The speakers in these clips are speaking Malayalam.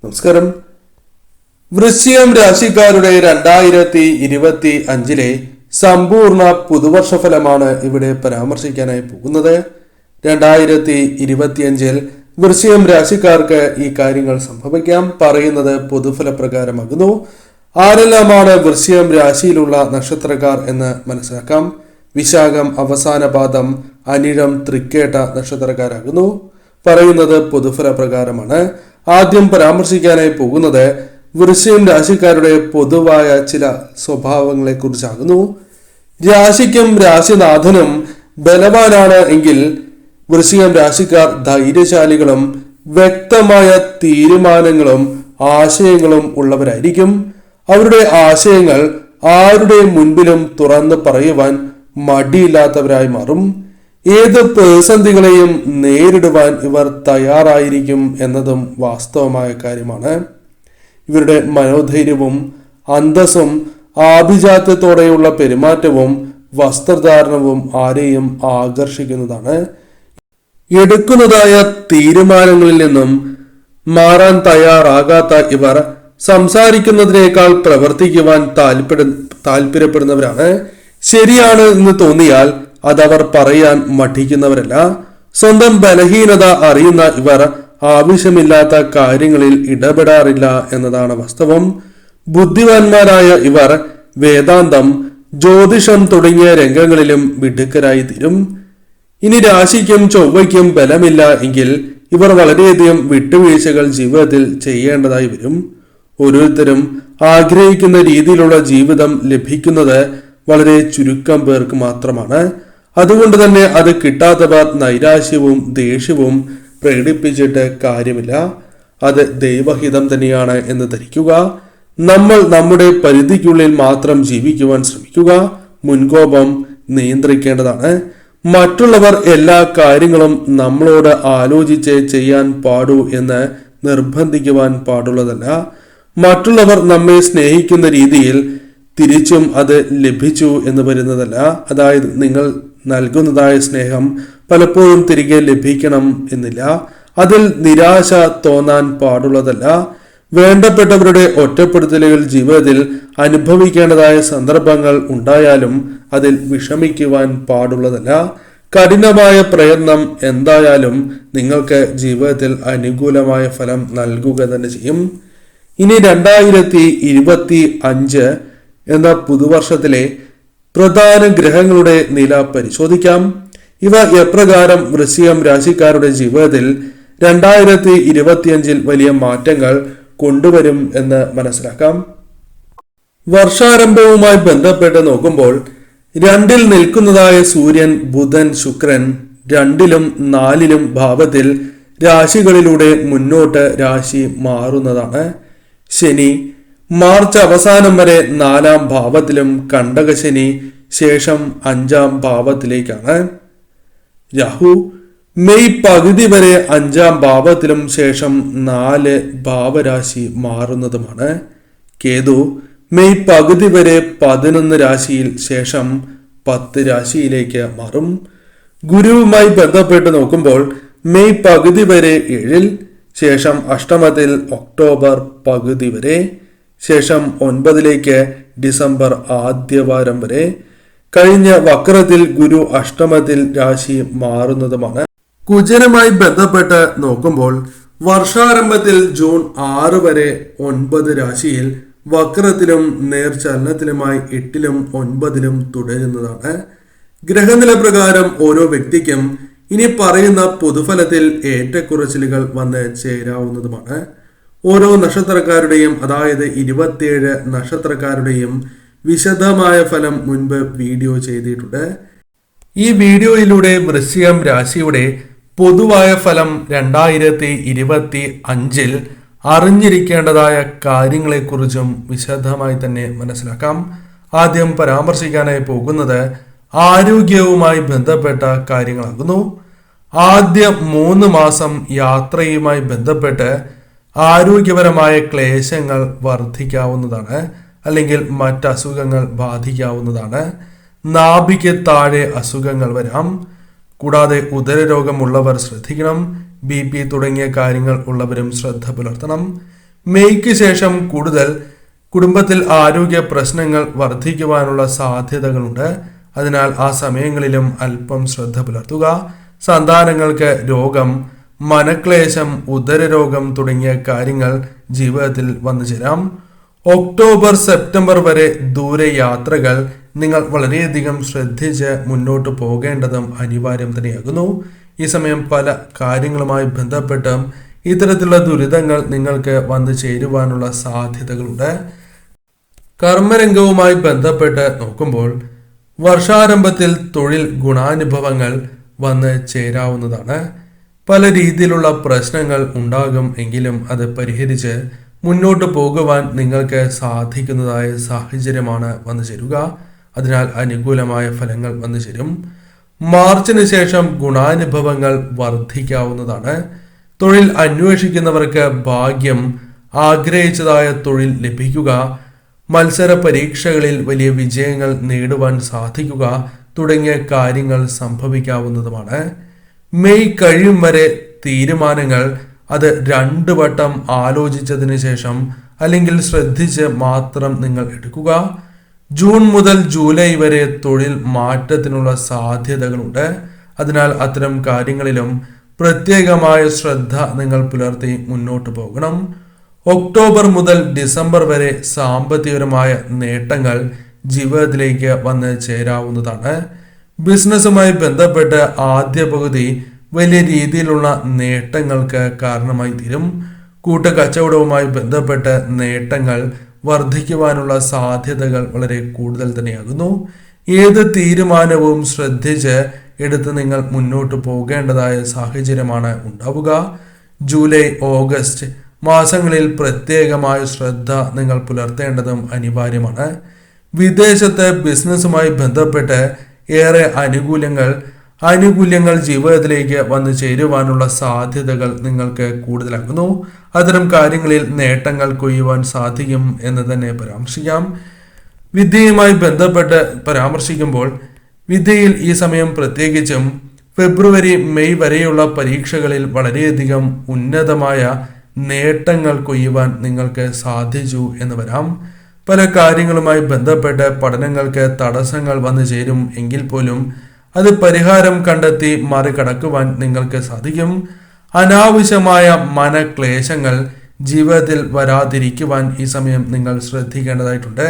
നമസ്കാരം. വൃശ്ചികം രാശിക്കാരുടെ 2025 സമ്പൂർണ്ണ പുതുവർഷ ഫലമാണ് ഇവിടെ പരാമർശിക്കാനായി പോകുന്നത്. 2025 വൃശ്ചികം രാശിക്കാർക്ക് ഈ കാര്യങ്ങൾ സംഭവിക്കാം. പറയുന്നത് പൊതുഫല പ്രകാരമാകുന്നു. ആരെല്ലാമാണ് വൃശ്ചികം രാശിയിലുള്ള നക്ഷത്രക്കാർ എന്ന് മനസ്സിലാക്കാം. വിശാഖം, അവസാന പാദം, അനിഴം, തൃക്കേട്ട നക്ഷത്രക്കാരാകുന്നു. പറയുന്നത് പൊതുഫല പ്രകാരമാണ്. ആദ്യം പരാമർശിക്കാനായി പോകുന്നത് വൃശ്ചികം രാശിക്കാരുടെ പൊതുവായ ചില സ്വഭാവങ്ങളെ കുറിച്ചാകുന്നു. രാശിക്കും രാശിനാഥനും ബലവാനാണ് എങ്കിൽ വൃശ്ചികം രാശിക്കാർ ധൈര്യശാലികളും വ്യക്തമായ തീരുമാനങ്ങളും ആശയങ്ങളും ഉള്ളവരായിരിക്കും. അവരുടെ ആശയങ്ങൾ ആരുടെ മുൻപിലും തുറന്നു പറയുവാൻ മടിയില്ലാത്തവരായി മാറും. ഏത് പ്രതിസന്ധികളെയും നേരിടുവാൻ ഇവർ തയ്യാറായിരിക്കും എന്നതും വാസ്തവമായ കാര്യമാണ്. ഇവരുടെ മനോധൈര്യവും അന്തസ്സും ആഭിജാത്യത്തോടെയുള്ള പെരുമാറ്റവും വസ്ത്രധാരണവും ആരെയും ആകർഷിക്കുന്നതാണ്. എടുക്കുന്നതായ തീരുമാനങ്ങളിൽ നിന്നും മാറാൻ തയ്യാറാകാത്ത ഇവർ സംസാരിക്കുന്നതിനേക്കാൾ പ്രവർത്തിക്കുവാൻ താല്പര്യപ്പെടുന്നവരാണ്. ശരിയാണ് എന്ന് തോന്നിയാൽ അതവർ പറയാൻ മടിക്കുന്നവരല്ല. സ്വന്തം ബലഹീനത അറിയുന്ന ഇവർ ആവശ്യമില്ലാത്ത കാര്യങ്ങളിൽ ഇടപെടാറില്ല എന്നതാണ് വാസ്തവം. ബുദ്ധിമാന്മാരായ ഇവർ വേദാന്തം, ജ്യോതിഷം തുടങ്ങിയ രംഗങ്ങളിലും മിടുക്കരായി തീരും. ഇനി രാശിക്കും ചൊവ്വയ്ക്കും ബലമില്ല എങ്കിൽ ഇവർ വളരെയധികം വിട്ടുവീഴ്ചകൾ ജീവിതത്തിൽ ചെയ്യേണ്ടതായി വരും. ഓരോരുത്തരും ആഗ്രഹിക്കുന്ന രീതിയിലുള്ള ജീവിതം ലഭിക്കുന്നത് വളരെ ചുരുക്കം പേർക്ക് മാത്രമാണ്. അതുകൊണ്ട് തന്നെ അത് കിട്ടാത്തവർ നൈരാശ്യവും ദേഷ്യവും പ്രകടിപ്പിച്ചിട്ട് കാര്യമില്ല. അത് ദൈവഹിതം തന്നെയാണ് എന്ന് ധരിക്കുക. നമ്മൾ നമ്മുടെ പരിധിക്കുള്ളിൽ മാത്രം ജീവിക്കുവാൻ ശ്രമിക്കുക. മുൻകോപം നിയന്ത്രിക്കേണ്ടതാണ്. മറ്റുള്ളവർ എല്ലാ കാര്യങ്ങളും നമ്മളോട് ആലോചിച്ച് ചെയ്യാൻ പാടൂ എന്ന് നിർബന്ധിക്കുവാൻ പാടുള്ളതല്ല. മറ്റുള്ളവർ നമ്മെ സ്നേഹിക്കുന്ന രീതിയിൽ തിരിച്ചും അത് ലഭിച്ചു എന്ന് വരുന്നതല്ല. അതായത് നിങ്ങൾ നൽകുന്നതായ സ്നേഹം പലപ്പോഴും തിരികെ ലഭിക്കണം എന്നില്ല. അതിൽ നിരാശ തോന്നാൻ പാടുള്ളതല്ല. വേണ്ടപ്പെട്ടവരുടെ ഒറ്റപ്പെടുത്തലുകൾ ജീവിതത്തിൽ അനുഭവിക്കേണ്ടതായ സന്ദർഭങ്ങൾ ഉണ്ടായാലും അതിൽ വിഷമിക്കുവാൻ പാടുള്ളതല്ല. കഠിനമായ പ്രയത്നം എന്തായാലും നിങ്ങൾക്ക് ജീവിതത്തിൽ അനുകൂലമായ ഫലം നൽകുക തന്നെ ചെയ്യും. ഇനി 2025 എന്ന പുതുവർഷത്തിലെ പ്രധാന ഗ്രഹങ്ങളുടെ നില പരിശോധിക്കാം. ഇവ എപ്രകാരം വൃശ്ചികം രാശിക്കാരുടെ ജീവിതത്തിൽ 2025 വലിയ മാറ്റങ്ങൾ കൊണ്ടുവരും എന്ന് മനസ്സിലാക്കാം. വർഷാരംഭവുമായി ബന്ധപ്പെട്ട് നോക്കുമ്പോൾ 2-ൽ നിൽക്കുന്നതായ സൂര്യൻ, ബുധൻ, ശുക്രൻ 2-ലും 4-ലും ഭാവത്തിൽ രാശികളിലൂടെ മുന്നോട്ട് രാശി മാറുന്നതാണ്. ശനി മാർച്ച് അവസാനം വരെ 4-ാം ഭാവത്തിലും കണ്ടകശനി ശേഷം 5-ാം ഭാവത്തിലേക്കാണ്. രാഹു മെയ് പകുതി വരെ 5-ാം ഭാവത്തിലും ശേഷം 4 ഭാവരാശി മാറുന്നതുമാണ്. കേതു മെയ് പകുതി വരെ 11 രാശിയിൽ ശേഷം 10 രാശിയിലേക്ക് മാറും. ഗുരുവുമായി ബന്ധപ്പെട്ട് നോക്കുമ്പോൾ മെയ് പകുതി വരെ 7-ൽ, ശേഷം അഷ്ടമത്തിൽ ഒക്ടോബർ പകുതി വരെ, ശേഷം 9-ലേക്ക് ഡിസംബർ ആദ്യവാരം വരെ. കഴിഞ്ഞ വക്രത്തിൽ ഗുരു അഷ്ടമത്തിൽ രാശി മാറുന്നതുമാണ്. കുജനുമായി ബന്ധപ്പെട്ട് നോക്കുമ്പോൾ വർഷാരംഭത്തിൽ ജൂൺ 6 വരെ 9 രാശിയിൽ, വക്രത്തിലും നേർചലനത്തിലുമായി 8-ലും 9-ലും തുടരുന്നതാണ്. ഗ്രഹനില പ്രകാരം ഓരോ വ്യക്തിക്കും ഇനി പറയുന്ന പൊതുഫലത്തിൽ ഏറ്റക്കുറച്ചിലുകൾ വന്ന് ചേരാവുന്നതുമാണ്. ഓരോ നക്ഷത്രക്കാരുടെയും, അതായത് 27 നക്ഷത്രക്കാരുടെയും വിശദമായ ഫലം മുൻപ് വീഡിയോ ചെയ്തിട്ടുണ്ട്. ഈ വീഡിയോയിലൂടെ വൃശ്ചികം രാശിയുടെ പൊതുവായ ഫലം 2025 അറിഞ്ഞിരിക്കേണ്ടതായ കാര്യങ്ങളെക്കുറിച്ചും വിശദമായി തന്നെ മനസ്സിലാക്കാം. ആദ്യം പരാമർശിക്കാനായി പോകുന്നത് ആരോഗ്യവുമായി ബന്ധപ്പെട്ട കാര്യങ്ങളാകുന്നു. ആദ്യ 3 മാസം യാത്രയുമായി ബന്ധപ്പെട്ട് ആരോഗ്യപരമായ ക്ലേശങ്ങൾ വർദ്ധിക്കാവുന്നതാണ്, അല്ലെങ്കിൽ മറ്റസുഖങ്ങൾ ബാധിക്കാവുന്നതാണ്. നാഭിക്ക് താഴെ അസുഖങ്ങൾ വരാം. കൂടാതെ ഉദരരോഗമുള്ളവർ ശ്രദ്ധിക്കണം. BP തുടങ്ങിയ കാര്യങ്ങൾ ഉള്ളവരും ശ്രദ്ധ പുലർത്തണം. മെയ്ക്ക് ശേഷം കൂടുതൽ കുടുംബത്തിൽ ആരോഗ്യ പ്രശ്നങ്ങൾ വർദ്ധിക്കുവാനുള്ള സാധ്യതകളുണ്ട്. അതിനാൽ ആ സമയങ്ങളിലും അല്പം ശ്രദ്ധ പുലർത്തുക. സന്താനങ്ങൾക്ക് രോഗം, മനക്ലേശം, ഉദരരോഗം തുടങ്ങിയ കാര്യങ്ങൾ ജീവിതത്തിൽ വന്നു ചേരാം. ഒക്ടോബർ സെപ്റ്റംബർ വരെ ദൂരെ യാത്രകൾ നിങ്ങൾ വളരെയധികം ശ്രദ്ധിച്ച് മുന്നോട്ട് പോകേണ്ടതും അനിവാര്യം തന്നെയാകുന്നു. ഈ സമയം പല കാര്യങ്ങളുമായി ബന്ധപ്പെട്ടും ഇത്തരത്തിലുള്ള ദുരിതങ്ങൾ നിങ്ങൾക്ക് വന്നു ചേരുവാനുള്ള സാധ്യതകളുണ്ട്. കർമ്മരംഗവുമായി ബന്ധപ്പെട്ട് നോക്കുമ്പോൾ വർഷാരംഭത്തിൽ തൊഴിൽ ഗുണാനുഭവങ്ങൾ വന്ന് ചേരാവുന്നതാണ്. പല രീതിയിലുള്ള പ്രശ്നങ്ങൾ ഉണ്ടാകും എങ്കിലും അത് പരിഹരിച്ച് മുന്നോട്ട് പോകുവാൻ നിങ്ങൾക്ക് സാധിക്കുന്നതായ സാഹചര്യമാണ് വന്നു ചേരുക. അതിനാൽ അനുകൂലമായ ഫലങ്ങൾ വന്നു ചേരും. മാർച്ചിന് ശേഷം ഗുണാനുഭവങ്ങൾ വർദ്ധിക്കാവുന്നതാണ്. തൊഴിൽ അന്വേഷിക്കുന്നവർക്ക് ഭാഗ്യം, ആഗ്രഹിച്ചതായ തൊഴിൽ ലഭിക്കുക, മത്സര പരീക്ഷകളിൽ വലിയ വിജയങ്ങൾ നേടുവാൻ സാധിക്കുക തുടങ്ങിയ കാര്യങ്ങൾ സംഭവിക്കാവുന്നതുമാണ്. മെയ് കഴിയും വരെ തീരുമാനങ്ങൾ അത് 2 വട്ടം ആലോചിച്ചതിന് ശേഷം അല്ലെങ്കിൽ ശ്രദ്ധിച്ച് മാത്രം നിങ്ങൾ എടുക്കുക. ജൂൺ മുതൽ ജൂലൈ വരെ തൊഴിൽ മാറ്റത്തിനുള്ള സാധ്യതകളുണ്ട്. അതിനാൽ അത്തരം കാര്യങ്ങളിലും പ്രത്യേകമായ ശ്രദ്ധ നിങ്ങൾ പുലർത്തി മുന്നോട്ട് പോകണം. ഒക്ടോബർ മുതൽ ഡിസംബർ വരെ സാമ്പത്തികപരമായ നേട്ടങ്ങൾ ജീവിതത്തിലേക്ക് വന്ന് ചേരാവുന്നതാണ്. ബിസിനസ്സുമായി ബന്ധപ്പെട്ട് ആദ്യ പകുതി വലിയ രീതിയിലുള്ള നേട്ടങ്ങൾക്ക് കാരണമായി തീരും. കൂട്ടുകച്ചവടവുമായി ബന്ധപ്പെട്ട് നേട്ടങ്ങൾ വർദ്ധിക്കുവാനുള്ള സാധ്യതകൾ വളരെ കൂടുതൽ തന്നെയാകുന്നു. ഏത് തീരുമാനവും ശ്രദ്ധിച്ച് എടുത്ത് നിങ്ങൾ മുന്നോട്ട് പോകേണ്ടതായ സാഹചര്യമാണ് ഉണ്ടാവുക. ജൂലൈ, ഓഗസ്റ്റ് മാസങ്ങളിൽ പ്രത്യേകമായ ശ്രദ്ധ നിങ്ങൾ പുലർത്തേണ്ടതും അനിവാര്യമാണ്. വിദേശത്ത് ബിസിനസ്സുമായി ബന്ധപ്പെട്ട് ഏറെ ആനുകൂല്യങ്ങൾ ജീവിതത്തിലേക്ക് വന്നു ചേരുവാനുള്ള സാധ്യതകൾ നിങ്ങൾക്ക് കൂടുതലാകുന്നു. അത്തരം കാര്യങ്ങളിൽ നേട്ടങ്ങൾ കൊയ്യുവാൻ സാധിക്കും എന്ന് തന്നെ പരാമർശിക്കാം. വിദ്യയുമായി ബന്ധപ്പെട്ട് പരാമർശിക്കുമ്പോൾ വിദ്യയിൽ ഈ സമയം പ്രത്യേകിച്ചും ഫെബ്രുവരി, മെയ് വരെയുള്ള പരീക്ഷകളിൽ വളരെയധികം ഉന്നതമായ നേട്ടങ്ങൾ കൊയ്യുവാൻ നിങ്ങൾക്ക് സാധിച്ചു എന്ന് വരാം. പല കാര്യങ്ങളുമായി ബന്ധപ്പെട്ട് പഠനങ്ങൾക്ക് തടസ്സങ്ങൾ വന്നു ചേരും എങ്കിൽ പോലും അത് പരിഹാരം കണ്ടെത്തി മറികടക്കുവാൻ നിങ്ങൾക്ക് സാധിക്കും. അനാവശ്യമായ മനക്ലേശങ്ങൾ ജീവിതത്തിൽ വരാതിരിക്കുവാൻ ഈ സമയം നിങ്ങൾ ശ്രദ്ധിക്കേണ്ടതായിട്ടുണ്ട്.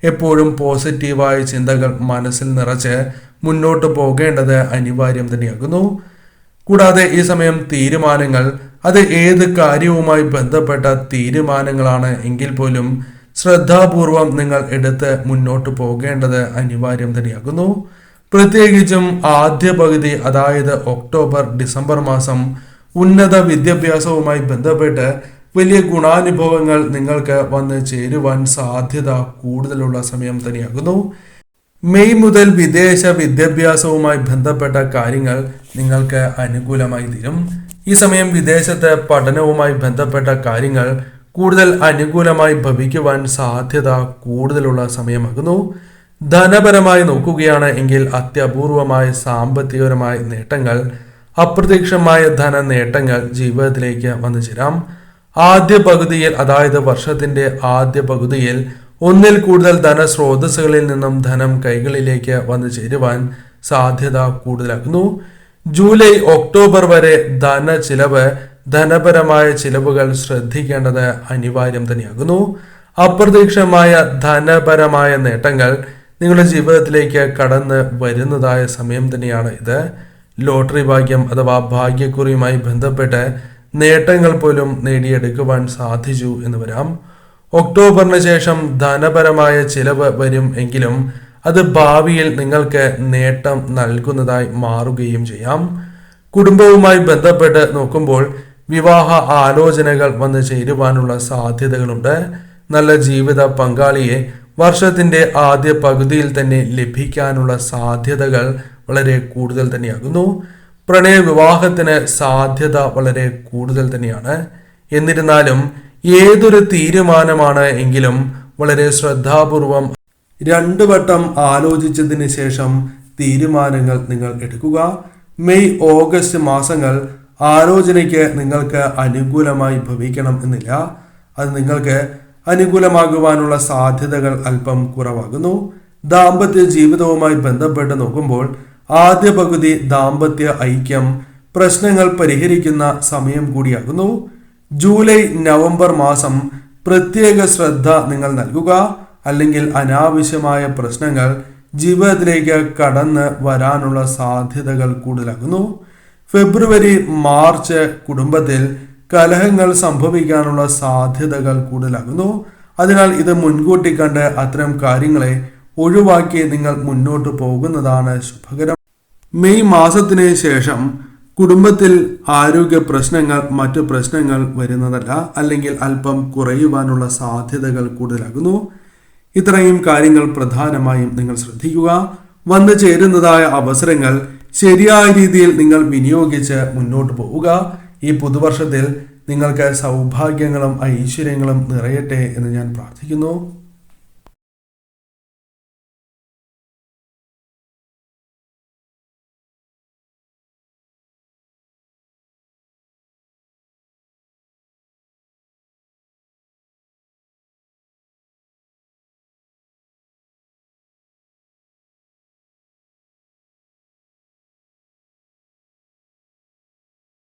എപ്പോഴും പോസിറ്റീവായ ചിന്തകൾ മനസ്സിൽ നിറച്ച് മുന്നോട്ട് പോകേണ്ടത് അനിവാര്യം തന്നെയാകുന്നു. കൂടാതെ ഈ സമയം തീരുമാനങ്ങൾ അത് ഏത് കാര്യവുമായി ബന്ധപ്പെട്ട തീരുമാനങ്ങളാണ് എങ്കിൽ പോലും ശ്രദ്ധാപൂർവം നിങ്ങൾ എടുത്ത് മുന്നോട്ട് പോകേണ്ടത് അനിവാര്യം തന്നെയാകുന്നു. പ്രത്യേകിച്ചും ആദ്യ പകുതി, അതായത് ഒക്ടോബർ, ഡിസംബർ മാസം ഉന്നത വിദ്യാഭ്യാസവുമായി ബന്ധപ്പെട്ട് വലിയ ഗുണാനുഭവങ്ങൾ നിങ്ങൾക്ക് വന്ന് ചേരുവാൻ സാധ്യത കൂടുതലുള്ള സമയം തന്നെയാകുന്നു. മെയ് മുതൽ വിദേശ വിദ്യാഭ്യാസവുമായി ബന്ധപ്പെട്ട കാര്യങ്ങൾ നിങ്ങൾക്ക് അനുകൂലമായി തീരും. ഈ സമയം വിദേശത്ത് പഠനവുമായി ബന്ധപ്പെട്ട കാര്യങ്ങൾ കൂടുതൽ അനുകൂലമായി ഭവിക്കുവാൻ സാധ്യത കൂടുതലുള്ള സമയമാകുന്നു. ധനപരമായി നോക്കുകയാണ് എങ്കിൽ അത്യപൂർവമായ സാമ്പത്തികപരമായ നേട്ടങ്ങൾ, അപ്രത്യക്ഷമായ ധന നേട്ടങ്ങൾ ജീവിതത്തിലേക്ക് വന്നു ചേരാം. ആദ്യ പകുതിയിൽ, അതായത് വർഷത്തിന്റെ ആദ്യ പകുതിയിൽ ഒന്നിൽ കൂടുതൽ ധനസ്രോതസ്സുകളിൽ നിന്നും ധനം കൈകളിലേക്ക് വന്നു ചേരുവാൻ സാധ്യത കൂടുതലാകുന്നു. ജൂലൈ, ഒക്ടോബർ വരെ ധനപരമായ ചിലവുകൾ ശ്രദ്ധിക്കേണ്ടത് അനിവാര്യം തന്നെയാകുന്നു. അപ്രതീക്ഷിതമായ ധനപരമായ നേട്ടങ്ങൾ നിങ്ങളുടെ ജീവിതത്തിലേക്ക് കടന്ന് വരുന്നതായ സമയം തന്നെയാണ് ഇത്. ലോട്ടറി ഭാഗ്യം അഥവാ ഭാഗ്യക്കുറിയുമായി ബന്ധപ്പെട്ട് നേട്ടങ്ങൾ പോലും നേടിയെടുക്കുവാൻ സാധിച്ചു എന്ന് വരാം. ഒക്ടോബറിന് ശേഷം ധനപരമായ ചിലവ് വരും എങ്കിലും അത് ഭാവിയിൽ നിങ്ങൾക്ക് നേട്ടം നൽകുന്നതായി മാറുകയും ചെയ്യാം. കുടുംബവുമായി ബന്ധപ്പെട്ട് നോക്കുമ്പോൾ വിവാഹ ആലോചനകൾ വന്നു ചേരുവാനുള്ള സാധ്യതകളുണ്ട്. നല്ല ജീവിത പങ്കാളിയെ വർഷത്തിന്റെ ആദ്യ പകുതിയിൽ തന്നെ ലഭിക്കാനുള്ള സാധ്യതകൾ വളരെ കൂടുതൽ തന്നെയാകുന്നു. പ്രണയവിവാഹത്തിന് സാധ്യത വളരെ കൂടുതൽ തന്നെയാണ്. എന്നിരുന്നാലും ഏതൊരു തീരുമാനമാണ് എങ്കിലും വളരെ ശ്രദ്ധാപൂർവം 2 വട്ടം ആലോചിച്ചതിന് ശേഷം തീരുമാനങ്ങൾ നിങ്ങൾ എടുക്കുക. മെയ്, ഓഗസ്റ്റ് മാസങ്ങൾ ആലോചനയ്ക്ക് നിങ്ങൾക്ക് അനുകൂലമായി ഭവിക്കണം എന്നില്ല. അത് നിങ്ങൾക്ക് അനുകൂലമാകുവാനുള്ള സാധ്യതകൾ അല്പം കുറവാകുന്നു. ദാമ്പത്യ ജീവിതവുമായി ബന്ധപ്പെട്ട് നോക്കുമ്പോൾ ആദ്യ പകുതി ദാമ്പത്യ ഐക്യം പ്രശ്നങ്ങൾ പരിഹരിക്കുന്ന സമയം കൂടിയാകുന്നു. ജൂലൈ നവംബർ മാസം പ്രത്യേക ശ്രദ്ധ നിങ്ങൾ നൽകുക, അല്ലെങ്കിൽ അനാവശ്യമായ പ്രശ്നങ്ങൾ ജീവിതത്തിലേക്ക് കടന്ന് വരാനുള്ള സാധ്യതകൾ കൂടുതലാകുന്നു. ഫെബ്രുവരി മാർച്ച് കുടുംബത്തിൽ കലഹങ്ങൾ സംഭവിക്കാനുള്ള സാധ്യതകൾ കൂടുതലാകുന്നു. അതിനാൽ ഇത് മുൻകൂട്ടി കണ്ട് അത്തരം കാര്യങ്ങളെ ഒഴിവാക്കി നിങ്ങൾ മുന്നോട്ട് പോകുന്നതാണ് ശുഭകരം. മെയ് മാസത്തിന് ശേഷം കുടുംബത്തിൽ ആരോഗ്യ പ്രശ്നങ്ങൾ മറ്റു പ്രശ്നങ്ങൾ വരുന്നതല്ല, അല്ലെങ്കിൽ അല്പം കുറയുവാനുള്ള സാധ്യതകൾ കൂടുതലാകുന്നു. ഇത്രയും കാര്യങ്ങൾ പ്രധാനമായും നിങ്ങൾ ശ്രദ്ധിക്കുക. വന്നു ചേരുന്നതായ അവസരങ്ങൾ ശരിയായ രീതിയിൽ നിങ്ങൾ വിനിയോഗിച്ച് മുന്നോട്ട് പോവുക. ഈ പുതുവർഷത്തിൽ നിങ്ങൾക്ക് സൗഭാഗ്യങ്ങളും ഐശ്വര്യങ്ങളും നിറയട്ടെ എന്ന് ഞാൻ പ്രാർത്ഥിക്കുന്നു.